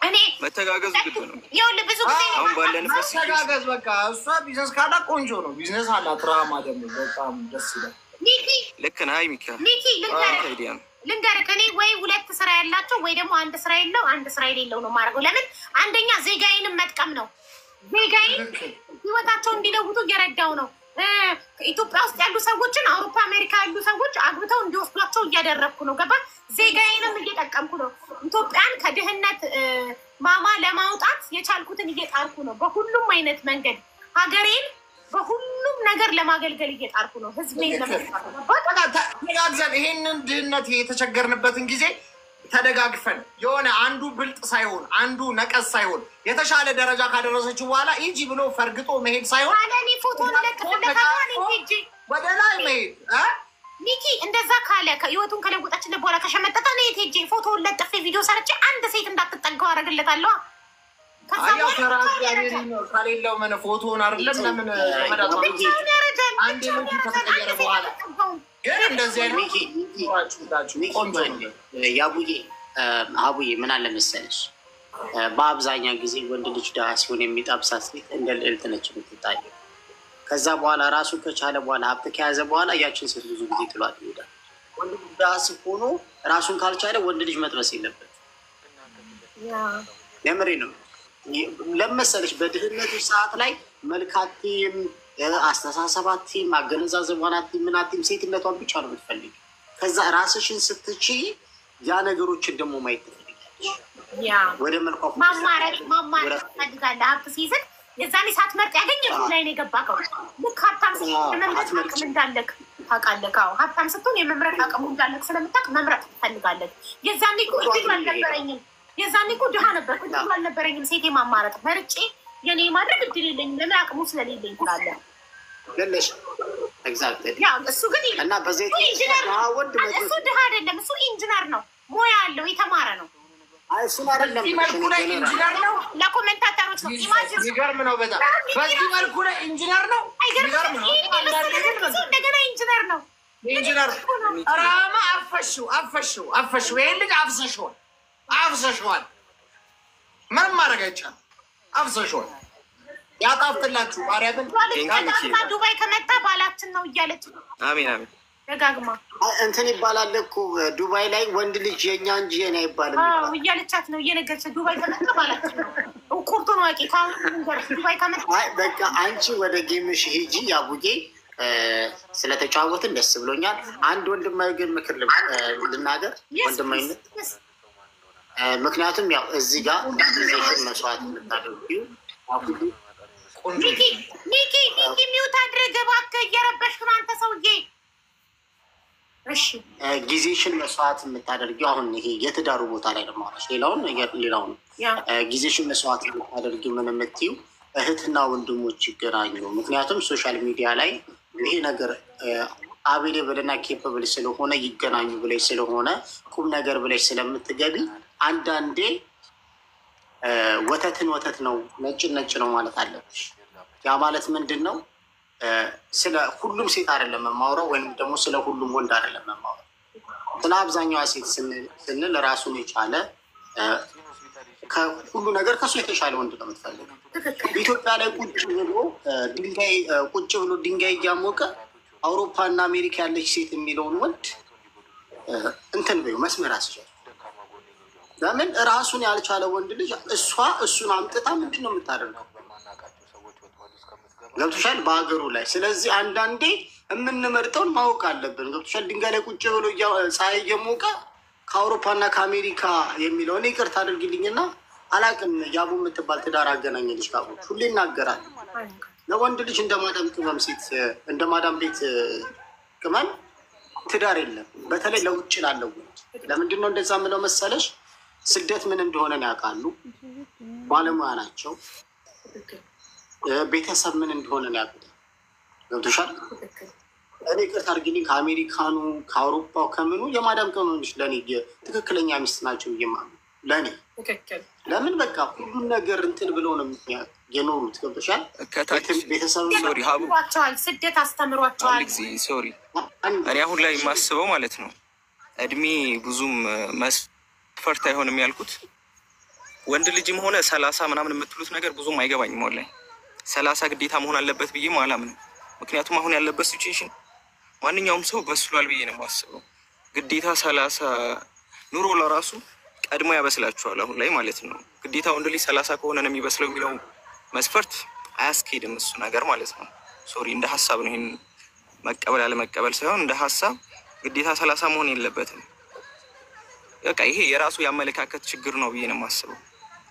Speaker 1: እኔ
Speaker 5: መተጋገዝ ግድ ነው።
Speaker 1: ይኸውልህ ብዙ ጊዜ
Speaker 5: አሁን ባለንበት
Speaker 2: መተጋገዝ በቃ እሷ ቢዝነስ ካላት ቆንጆ ነው። ቢዝነስ አላት። ራማ ደግሞ በጣም ደስ ይላል።
Speaker 5: ልክ ነህ ሚካ።
Speaker 1: ሚኪ ልንገርህ እኔ ወይ ሁለት ስራ ያላቸው ወይ ደግሞ አንድ ስራ የለው አንድ ስራ የሌለው ነው ማድረገው። ለምን አንደኛ ዜጋዬንም መጥቀም ነው። ዜጋዬን ህይወታቸው እንዲለውጡ እየረዳው ነው። ኢትዮጵያ ውስጥ ያሉ ሰዎችን አውሮፓ አሜሪካ ያሉ ሰዎች አግብተው እንዲወስዷቸው እያደረግኩ ነው። ገባ? ዜጋዬንም እየጠቀምኩ ነው። ኢትዮጵያን ከድህነት ማማ ለማውጣት የቻልኩትን እየጣርኩ ነው። በሁሉም አይነት መንገድ ሀገሬን በሁሉም ነገር ለማገልገል እየጣርኩ ነው። ህዝቤን
Speaker 2: ተደጋግዘን ይሄንን ድህነት የተቸገርንበትን ጊዜ ተደጋግፈን የሆነ አንዱ ብልጥ ሳይሆን አንዱ ነቀስ ሳይሆን የተሻለ ደረጃ ካደረሰችው በኋላ ኢጂ ብሎ ፈርግጦ መሄድ ሳይሆን
Speaker 1: ፎቶ
Speaker 2: ወደ ላይ መሄድ
Speaker 1: ሚኪ እንደዛ ካለ ህይወቱን ከለወጣችለት በኋላ ከሸመጠጣ ነው የት ሄጄ ፎቶውን ለጥፌ ቪዲዮ ሰርቼ አንድ ሴት እንዳትጠጋው አደርግለታለሁ።
Speaker 2: ከሌለው ምን ፎቶን አይደለም ለምን አንድ ልጅ ከተቀየረ በኋላ ግን እንደዚህ አይነት
Speaker 4: ያቡዬ አቡዬ ምን አለ መሰለሽ፣ በአብዛኛው ጊዜ ወንድ ልጅ ድሃ ሲሆን የሚጣብሳት ሴት እንደ ልዕልት ነች የምትታየው። ከዛ በኋላ ራሱ ከቻለ በኋላ ሀብት ከያዘ በኋላ ያችን ሴት ብዙ ጊዜ ጥሏት ይሄዳል። ወንድ ልጅ ድሃ ሲሆኑ ራሱን ካልቻለ ወንድ ልጅ መጥበስ የለበት። የምሬ ነው። ለመሰለሽ በድህነቱ ሰዓት ላይ መልካቲም አስተሳሰባቲም አገነዛዘቧናቲም ምናቲም ሴትነቷን ብቻ ነው የምትፈልግ። ከዛ ራስሽን ስትቺ ያ ነገሮችን ደግሞ ማየት ትፈልጋለች። ወደ መልኳ
Speaker 1: ማማረጥ ትፈልጋለህ። ሀብት ሲይዝን የዛኔ ሳትመርጥ ያገኘችው ላይ ነው የገባከው። ልክ ሀብታም ስትሆን የመምረጥ አቅም እንዳለክ ታውቃለህ። ሀብታም ስትሆን የመምረጥ አቅሙ እንዳለክ ስለምታውቅ መምረጥ ትፈልጋለህ። የዛኔ እኮ እድል አልነበረኝም። የዛኔ እኮ ድሃ ነበርኩ፣ እድል አልነበረኝም። ሴቴ ማማረጥ መርጬ የኔ ማድረግ እድል የለኝም። ለምን አቅሙ ስለሌለኝ ትላለህ።
Speaker 4: ለለሽ ኤግዛክትሊ።
Speaker 1: እሱ ግን
Speaker 4: እና በዚህ
Speaker 1: እሱ ድሃ አይደለም፣ እሱ ኢንጂነር ነው፣ ሙያ አለው፣ የተማረ ነው።
Speaker 4: እሱን አይደለም
Speaker 2: መልኩ ላይ ኢንጂነር ነው።
Speaker 1: ለኮሜንታተሮች ነው። ኢማጂን
Speaker 2: የሚገርም ነው በጣም በዚህ መልኩ ላይ ኢንጂነር ነው። የሚገርም ነው።
Speaker 1: እንደገና ኢንጂነር ነው።
Speaker 2: ኢንጂነር ራማ አፈሽው ይሄን ልጅ አፍሰሽዋል። ምንም ማድረግ አይቻልም። አፍሰሽዋል። ያጣፍጥላችሁ ማርያምን።
Speaker 1: ዱባይ ከመጣ ባላችን ነው እያለች
Speaker 5: አሜን አሜን
Speaker 1: ደጋግማ
Speaker 4: እንትን ይባላል እኮ ዱባይ ላይ ወንድ ልጅ የኛ እንጂ የኔ አይባልም
Speaker 1: እያለቻት ነው እየነገረች ዱባይ ከመጣ ባላችን ነው ቁርጡ ነው አቂ ዱባይ ከመጣ
Speaker 4: በቃ አንቺ ወደ ጌምሽ ሂጂ ያቡጌ ስለተጫወትን ደስ ብሎኛል። አንድ ወንድማዊ ግን ምክር ልናገር ወንድማዊነት ምክንያቱም ያው እዚህ ጋር ጊዜሽን መስዋዕት የምታደርጊው
Speaker 1: ሚኪ ሚውት አድርግ እባክህ እየረበሽክ ነው አንተ ሰውዬ።
Speaker 4: ጊዜሽን መስዋዕት የምታደርጊው አሁን ይሄ የትዳሩ ቦታ ላይ ደግሞ ሌላውን ጊዜሽን መስዋዕት የምታደርጊው ምን የምትይው እህትና ወንድሞች ይገናኙ። ምክንያቱም ሶሻል ሚዲያ ላይ ይሄ ነገር አቬሌብል እና ኬፐብል ስለሆነ ይገናኙ ብለሽ ስለሆነ ቁም ነገር ብለሽ ስለምትገቢ አንዳንዴ ወተትን ወተት ነው ነጭ ነው ማለት አለብሽ። ያ ማለት ምንድን ነው? ስለ ሁሉም ሴት አይደለም የማውራው ወይም ደግሞ ስለ ሁሉም ወንድ አይደለም የማውራው። ስለ አብዛኛዋ ሴት ስንል ራሱን የቻለ ከሁሉ ነገር ከሱ የተሻለ ወንድ ነው የምትፈልገው። በኢትዮጵያ ላይ ቁጭ ብሎ ድንጋይ እያሞቀ አውሮፓ እና አሜሪካ ያለች ሴት የሚለውን ወንድ እንትን በይው መስመር አስቻል። ለምን ራሱን ያልቻለ ወንድ ልጅ እሱን አምጥታ ምንድን ነው የምታደርገው? ገብቶሻል? በሀገሩ ላይ። ስለዚህ አንዳንዴ የምንመርጠውን ማወቅ አለብን። ገብቶሻል? ድንጋይ ላይ ቁጭ ብሎ ፀሐይ እየሞቀ ከአውሮፓና ከአሜሪካ የሚለውን ይቅርታ አድርግልኝና አላቅም ያቡ የምትባል ትዳር አገናኘልሽ ካቦች ሁሌ ይናገራል። ለወንድ ልጅ እንደ ማዳም ቤት ቅመም ትዳር የለም። በተለይ ለውጭ ላለው ለምንድን ነው እንደዛ ምለው መሰለሽ? ስደት ምን እንደሆነ ያውቃሉ። ባለሙያ ናቸው። ቤተሰብ ምን እንደሆነ ያውቁት። ገብቶሻል? እኔ ቅርታ አድርጊልኝ ከአሜሪካኑ ከአውሮፓው ከምኑ የማዳም ቅመሞች ለእኔ ትክክለኛ ሚስት ናቸው እየማሉ ለእኔ ለምን በቃ ሁሉን ነገር እንትን ብለው ነው የኖሩት። ገብቶሻል? ቤተሰብ
Speaker 1: ስደት አስተምሯቸዋል።
Speaker 5: ሶሪ እኔ አሁን ላይ የማስበው ማለት ነው እድሜ ብዙም መስፈርት አይሆንም ያልኩት። ወንድ ልጅም ሆነ 30 ምናምን የምትሉት ነገር ብዙም አይገባኝም። ወላሂ 30 ግዴታ መሆን አለበት ብዬ አላምንም። ምክንያቱም አሁን ያለበት ሲቹዌሽን ማንኛውም ሰው በስሏል ብዬ ነው የማስበው። ግዴታ 30 ኑሮ ለራሱ ቀድሞ ያበስላችኋል አሁን ላይ ማለት ነው። ግዴታ ወንድ ልጅ 30 ከሆነ ነው የሚበስለው የሚለው መስፈርት አያስኬድም እሱ ነገር ማለት ነው። ሶሪ እንደ ሀሳብ ነው፣ ይሄን መቀበል ያለመቀበል ሳይሆን እንደ ሀሳብ ግዴታ 30 መሆን የለበትም። በቃ ይሄ የራሱ ያመለካከት ችግር ነው ብዬ ነው የማስበው።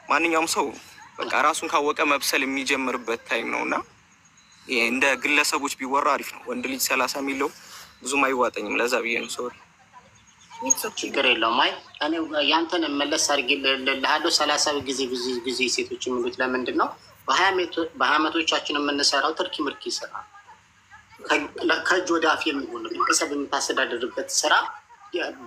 Speaker 5: ማንኛውም ሰው በቃ ራሱን ካወቀ መብሰል የሚጀምርበት ታይም ነውና ይሄ እንደ ግለሰቦች ቢወራ አሪፍ ነው። ወንድ ልጅ 30 የሚለው ብዙም አይዋጠኝም። ለዛ ብዬ ነው ሶሪ።
Speaker 4: ችግር የለውም። አይ እኔ ያንተን መለስ አድርጌ ለሃዶ 30 ጊዜ ሴቶች የሚሉት ለምንድን ነው? በ20 የምንሰራው ትርኪ ምርኪ ስራ ከእጅ ወደ አፍ የሚሆን ቤተሰብ የምታስተዳድርበት ስራ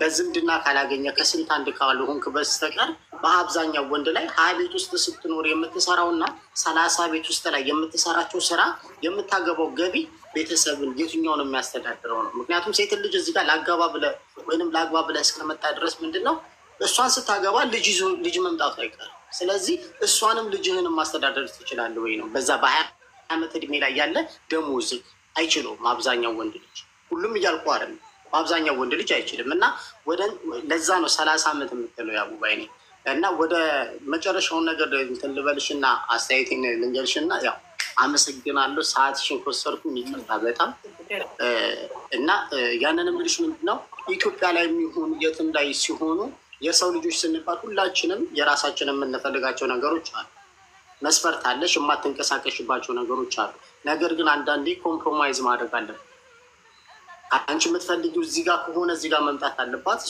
Speaker 4: በዝምድና ካላገኘ ከስንት አንድ ካልሆንክ በስተቀር በአብዛኛው ወንድ ላይ 20 ቤት ውስጥ ስትኖር የምትሰራውና 30 ቤት ውስጥ ላይ የምትሰራቸው ስራ የምታገባው ገቢ ቤተሰብን የትኛውን የሚያስተዳድረው ነው። ምክንያቱም ሴት ልጅ እዚህ ጋር ላገባ ብለህ ወይንም ላግባ ብለህ እስከመጣ ድረስ ምንድን ነው እሷን ስታገባ ልጅ መምጣቱ አይቀርም። ስለዚህ እሷንም ልጅህንም ማስተዳደር ትችላለህ ወይ ነው። በዛ በ20 ዓመት እድሜ ላይ ያለ ደሞዝ አይችለውም አብዛኛው ወንድ ልጅ። ሁሉም እያልኩ አይደለም፣ አብዛኛው ወንድ ልጅ አይችልም። እና ለዛ ነው 30 ዓመት የምትለው ያቡባይ ነኝ። እና ወደ መጨረሻውን ነገር እንትን ልበልሽና አስተያየቴን ልንገርሽና ያው አመሰግናለሁ። ሰዓትሽን ከወሰድኩ ይቅርታ በጣም እና ያንንም ልሽ ምንድን ነው ኢትዮጵያ ላይ የሚሆኑ የትም ላይ ሲሆኑ የሰው ልጆች ስንባል ሁላችንም የራሳችን የምንፈልጋቸው ነገሮች አሉ። መስፈርት አለሽ፣ የማትንቀሳቀሽባቸው ነገሮች አሉ። ነገር ግን አንዳንዴ ኮምፕሮማይዝ ማድረግ አለብን። አንቺ የምትፈልጊው እዚህ ጋር ከሆነ እዚህ ጋር መምጣት አለባት።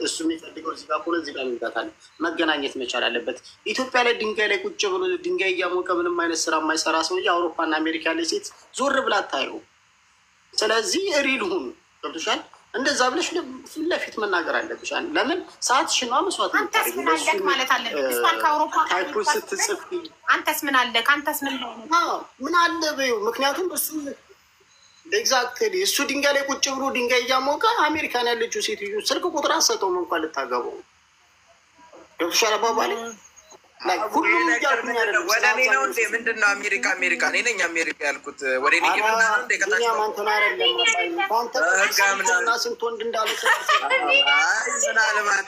Speaker 4: እሱ የሚፈልገው እዚህ ጋር ከሆነ እዚህ ጋር መምጣት አለ። መገናኘት መቻል አለበት። ኢትዮጵያ ላይ ድንጋይ ላይ ቁጭ ብሎ ድንጋይ እያሞቀ ምንም አይነት ስራ የማይሰራ ሰውዬ አውሮፓና አሜሪካ ላይ ሴት ዞር ብላ አታየው። ስለዚህ ሪል ሁኑ። ገብቶሻል? እንደዛ ብለሽ ፊት ለፊት መናገር አለብሽ። ለምን ሰዓትሽን ነው መስዋዕት
Speaker 1: አንተስ ምን አለክ ማለት አለብሽ። እሷን ከአውሮፓ
Speaker 4: ታይፑ ስትጽፍ
Speaker 1: አንተስ ምን አለክ አንተስ ምን
Speaker 4: አለ በይው። ምክንያቱም እሱ ኤግዛክትሊ እሱ ድንጋይ ላይ ቁጭ ብሎ ድንጋይ እያሞቀ አሜሪካን ያለችው ሴትዮ ስልክ ቁጥር አሰጠውም እንኳን ልታገባው ገብቶሻል አባባሌ። ሁሉም
Speaker 6: ወደ እኔ ነው እንዴ? ምንድን ነው አሜሪካ እኔ ነኝ አሜሪካ ያልኩት ወደ እኔ ገና እንደ ከታች
Speaker 4: ስንት ወንድ እንዳለ
Speaker 6: ምናልባት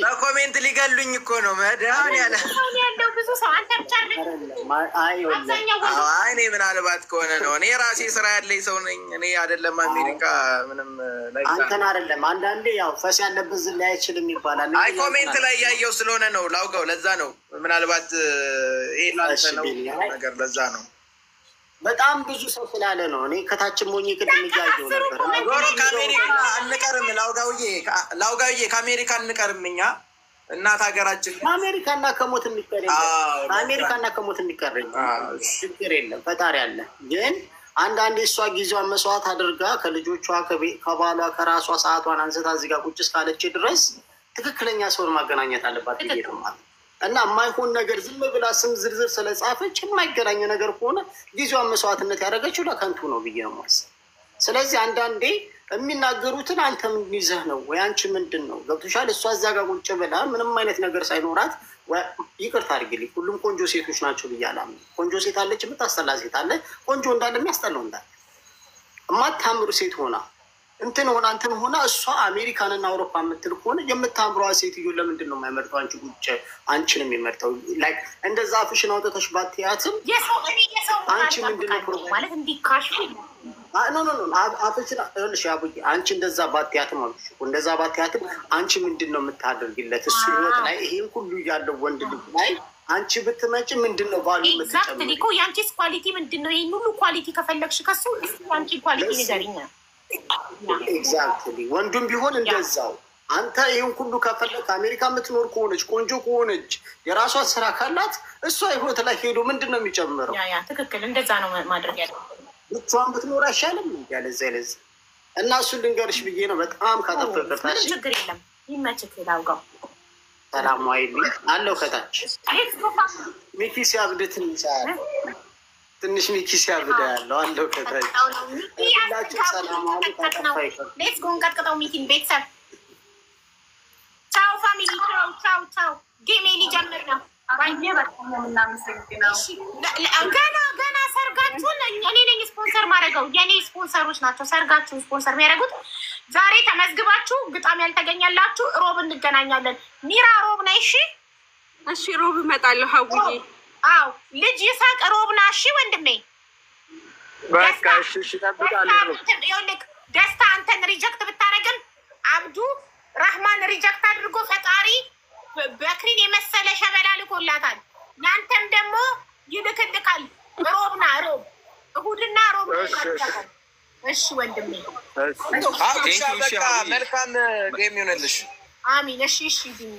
Speaker 6: በኮሜንት ሊገሉኝ እኮ ነው መድኃኒዓለም
Speaker 1: ያለው ብዙ ሰው አንተ ብቻ
Speaker 6: እኔ ምናልባት ከሆነ ነው። እኔ ራሴ ስራ ያለኝ ሰው ነኝ። እኔ አይደለም አሜሪካ ምንም
Speaker 4: አንተን አይደለም። አንዳንዴ ያው ፈስ ያለበት ዝም ላይ አይችልም ይባላል።
Speaker 6: አይ ኮሜንት ላይ ያየው ስለሆነ ነው ላውቀው። ለዛ ነው ምናልባት ይሄ ላንተ ነው ነገር ለዛ ነው።
Speaker 4: በጣም ብዙ ሰው ስላለ ነው። እኔ ከታችም ሆኜ ቅድም እያየሁ ነበር።
Speaker 6: ዶሮ ከአሜሪካ አንቀርም ላውጋውዬ ከአሜሪካ አንቀርም እኛ እናት ሀገራችን
Speaker 4: አሜሪካና ከሞት የሚቀረኝ አሜሪካና ከሞት የሚቀረኝ ችግር የለም። ፈጣሪ አለ። ግን አንዳንዴ እሷ ጊዜዋን መስዋዕት አድርጋ ከልጆቿ ከባሏ ከራሷ ሰዓቷን አንስታ እዚህ ጋር ቁጭ እስካለች ድረስ ትክክለኛ ሰውን ማገናኘት አለባት ብዬ ነው ማለት እና የማይሆን ነገር ዝም ብላ ስም ዝርዝር ስለጻፈች የማይገናኝ ነገር ከሆነ ጊዜዋን መስዋዕትነት ያደረገችው ለከንቱ ነው ብዬ ነው ማስብ። ስለዚህ አንዳንዴ የሚናገሩትን አንተ ምን ይዘህ ነው ወይ አንቺ ምንድን ነው ገብቶሻል። እሷ እዛ ጋር ቁጭ ብላ ምንም አይነት ነገር ሳይኖራት ይቅርታ አድርግልኝ ሁሉም ቆንጆ ሴቶች ናቸው ብያለሁ። ቆንጆ ሴት አለች፣ የምታስጠላ ሴት አለ። ቆንጆ እንዳለ የሚያስጠላው እንዳለ የማታምሩ ሴት ሆና እንትን ሆና እሷ አሜሪካንና አውሮፓ የምትል ከሆነ የምታምሯ ሴትዮ ለምንድን ነው የማይመርጠው? አንቺ ቁጭ አንቺን የሚመርጠው ላይክ እንደዛ አፍሽን አውጥተሽ ባትያትም አንቺ ምንድን ነው
Speaker 1: ማለት እንዲካሽ
Speaker 4: አፍሽን ልሽ አቡዬ አንቺ እንደዛ ባትያትም አልኩሽ እኮ እንደዛ ባትያትም አንቺ ምንድን ነው የምታደርግለት እሱ ህይወት ላይ ይሄን ሁሉ ያለው ወንድ ልጅ ላይ አንቺ ብትመጪ ምንድን ነው ባሉ
Speaker 1: ኤግዛክትሊ እኮ የአንቺስ ኳሊቲ ምንድን ነው? ይሄን ሁሉ ኳሊቲ ከፈለግሽ ከሱ አንቺ ኳሊቲ ንገሪኝ።
Speaker 4: ኤግዛክትሊ ወንዱም ቢሆን እንደዛው አንተ ይህን ሁሉ ከፈለግ አሜሪካ የምትኖር ከሆነች ቆንጆ ከሆነች የራሷ ስራ ካላት እሷ ህይወት ላይ ሄዶ ምንድን ነው የሚጨምረው?
Speaker 1: ያ ትክክል እንደዛ ነው ማድረግ ያለው።
Speaker 4: ብቻዋን ብትኖር አይሻልም? ያለዛ እና እሱን ልንገርሽ ብዬ ነው። በጣም ካጠፈቀታሽ
Speaker 1: ምንም ችግር የለም ይመችክ። ላውጋው
Speaker 4: ሰላም ዋይልኝ አለው ከታች ሚኪ ሲያብድ ትንሽ ሚኪ ሲያብድ ያለው አለው ከታች ሁላችሁ ሰላም ዋሉ ካጠፋይ
Speaker 1: ሌትስ ጎ እንቀጥቅጠው ሚኪን ቤተሰብ ቻው ፋሚሊ ቻው ጌሜ ሊጀምር ነው። ገና ሰርጋችሁን እኔ ነኝ ስፖንሰር ማድረገው። የኔ ስፖንሰሮች ናቸው ሰርጋችሁን ስፖንሰር የሚያደርጉት። ዛሬ ተመዝግባችሁ ግጣም ያልተገኛላችሁ ሮብ እንገናኛለን። ሚራ ሮብ ነይ።
Speaker 3: እሺ ሮብ እመጣለሁ። ሀውዬ
Speaker 1: አዎ ልጅ ይሳቅ ሮብ ና። እሺ ወንድሜ
Speaker 6: በቃ እሺ እጠብቃለሁ።
Speaker 1: ይኸውልህ ደስታ አንተን ሪጀክት ብታደርግም አብዱ ራህማን ሪጀክት አድርጎ ፈጣሪ በክሪን የመሰለ ሸበላ ልኮላታል። ያንተም ደግሞ ይልክልካል። ሮብና ሮብ እሁድና ሮብ። እሺ ወንድሜ
Speaker 6: በቃ መልካም ጌም ይሆንልሽ።
Speaker 1: አሚን። እሺ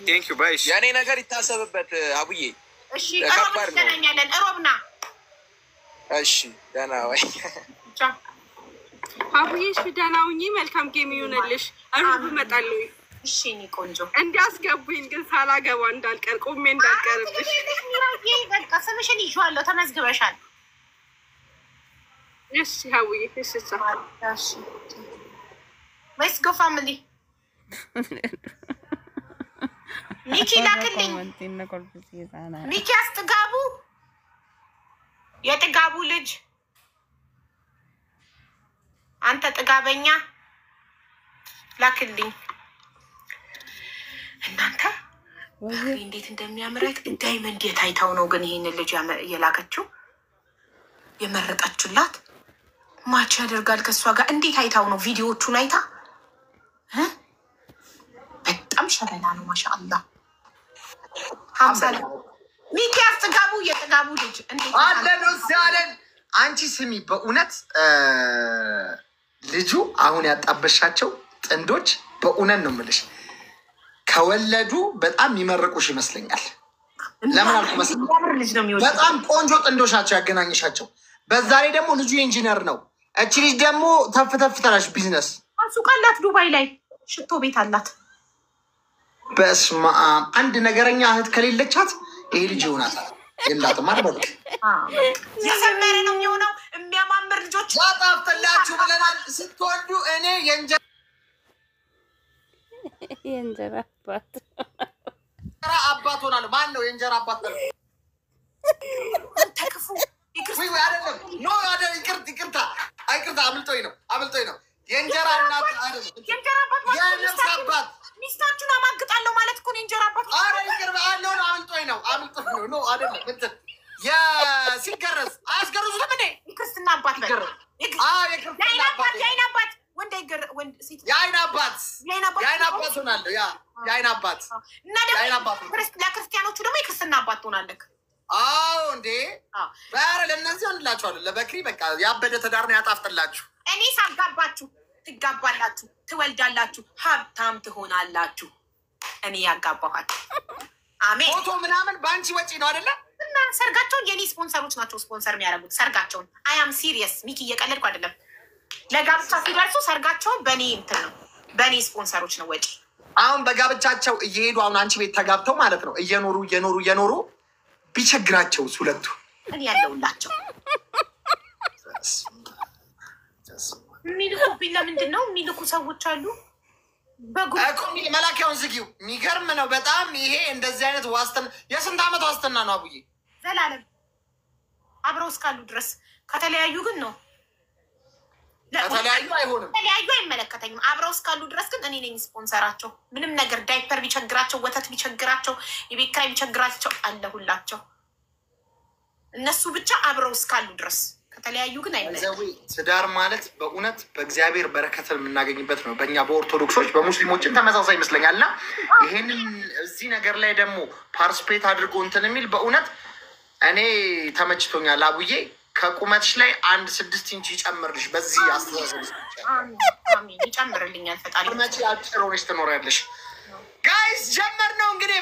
Speaker 6: ቴንኪው ባይ። የኔ ነገር ይታሰብበት አቡዬ።
Speaker 1: እሺ ሮብ እንገናኛለን። ሮብና
Speaker 6: እሺ ደህና ወይ
Speaker 3: አቡዬ። እሺ ደህና ሁኚ። መልካም ጌም ይሆንልሽ። ሮብ እመጣለሁ።
Speaker 1: እሺ እኔ ቆንጆ
Speaker 3: እንዲያስገቡኝ ግን ሳላገባ እንዳልቀር ቆሜ እንዳልቀርብሽ።
Speaker 1: በቃ ስምሽን ይዤዋለሁ ተመዝግበሻል።
Speaker 3: እሺ ሀውዬ እሺ
Speaker 1: ወይስ ጎ ፋሚሊ ሚኪ ላክልኝ። ሚኪ አስጥጋቡ የጥጋቡ ልጅ አንተ ጥጋበኛ ላክልኝ። እናንተ እንዴት እንደሚያምረት ዳይመንድ የታይታው ነው ግን ይሄን ልጅ የላከችው የመረጠችላት ማች ያደርጋል ከሷ ጋር እንዴት አይታው ነው? ቪዲዮዎቹን አይታ በጣም ሸበላ ነው። ማሻአላህ ሀምሳለ ሚኪ አስጥጋቡ የጥጋቡ ልጅ እንዴት
Speaker 2: አለን ወስያለን። አንቺ ስሚ በእውነት ልጁ አሁን ያጣበሻቸው ጥንዶች በእውነት ነው የምልሽ ከወለዱ በጣም የሚመርቁሽ ይመስለኛል። ለምን አልኩ መሰለኝ? በጣም ቆንጆ ጥንዶች ናቸው ያገናኘሻቸው። በዛ ላይ ደግሞ ልጁ ኢንጂነር ነው። እቺ ልጅ ደግሞ ተፍ ተላሽ ቢዝነስ
Speaker 1: ሱቅ አላት ዱባይ ላይ ሽቶ ቤት አላት።
Speaker 2: በስመ አብ አንድ ነገረኛ እህት ከሌለቻት ይሄ ልጅ ይሆናታል። የላትም ማለት
Speaker 1: የሰመረ ነው የሚሆነው። የሚያማምር ልጆች
Speaker 2: ያጣፍጥላችሁ ብለናል። ስትወልዱ እኔ
Speaker 7: የእንጀራ
Speaker 2: አባት ሆናለሁ። ማን ነው የእንጀራ አባት?
Speaker 1: ተክፉ
Speaker 2: አይደለም። ኖ አይደለም። ይቅርታ አምልጦኝ ነው። የእንጀራ እናት አይደለም። የነፍስ አባት
Speaker 1: ሚስታችሁን አማግጣለሁ ማለት እኮ ነው። የእንጀራ አባት
Speaker 2: አረ ይቅር አለው። አምልጦኝ ነው። ኖ አይደለም። እንትን ሲገረዝ አያስገርዙትም እንዴ?
Speaker 1: የክርስትና አባት የአይን አባት
Speaker 2: የአይን አባት ሆናለሁ። የአይን አባት
Speaker 1: እና ደግሞ ለክርስቲያኖቹ ደግሞ የክርስትና አባት ትሆናለህ።
Speaker 2: አዎ እንዴ ኧረ ለእነዚህ ሆንላችኋለሁ። ለበክሪ በቃ ያበደ ትዳር ነው ያጣፍጥላችሁ።
Speaker 1: እኔ ሳጋባችሁ ትጋባላችሁ፣ ትወልዳላችሁ፣ ሀብታም ትሆናላችሁ። እኔ ያጋባኋችሁ። አሜን።
Speaker 2: ፎቶ ምናምን በአንቺ ወጪ ነው አይደለ?
Speaker 1: እና ሰርጋቸውን የኔ ስፖንሰሮች ናቸው ስፖንሰር የሚያደርጉት ሰርጋቸውን። አያም ሲሪየስ ሚኪ፣ እየቀለድኩ አይደለም። ለጋብቻ ሲደርሱ ሰርጋቸውን በእኔ እንትን ነው፣ በእኔ ስፖንሰሮች ነው ወጪ።
Speaker 2: አሁን በጋብቻቸው እየሄዱ አሁን አንቺ ቤት ተጋብተው ማለት ነው እየኖሩ ቢቸግራቸው ሁለቱ
Speaker 1: እኔ ያለውላቸው የሚልኩብኝ ለምንድን ነው? የሚልኩ ሰዎች አሉ።
Speaker 2: መላኪያውን ዝጊው። የሚገርም ነው በጣም ይሄ። እንደዚህ አይነት ዋስትና የስንት ዓመት ዋስትና ነው አቡዬ?
Speaker 1: ዘላለም አብረው እስካሉ ድረስ። ከተለያዩ ግን ነው።
Speaker 2: ከተለያዩ አይሆንም።
Speaker 1: ከተለያዩ አይመለከተኝም። አብረው እስካሉ ድረስ ግን እኔ ነኝ ስፖንሰራቸው። ምንም ነገር ዳይፐር ቢቸግራቸው፣ ወተት ቢቸግራቸው፣ የቤት ኪራይ ቢቸግራቸው አለሁላቸው። እነሱ ብቻ አብረው እስካሉ ድረስ። ከተለያዩ ግን አይመለከተኝም።
Speaker 2: ትዳር ማለት በእውነት በእግዚአብሔር በረከትን የምናገኝበት ነው። በእኛ በኦርቶዶክሶች በሙስሊሞችን ተመሳሳይ ይመስለኛል። እና ይሄንን እዚህ ነገር ላይ ደግሞ ፓርቲስፔት አድርጎ እንትን የሚል በእውነት እኔ ተመችቶኛል አቡዬ። ከቁመትሽ ላይ 1 6 ኢንች ይጨምርልሽ። በዚህ አስተሳሰብ
Speaker 1: ይጨምርልኛል ፈጣሪ።
Speaker 2: መቼ አጭር ሆነሽ ትኖሪያለሽ። ጋይስ ጀመር ነው እንግዲህ።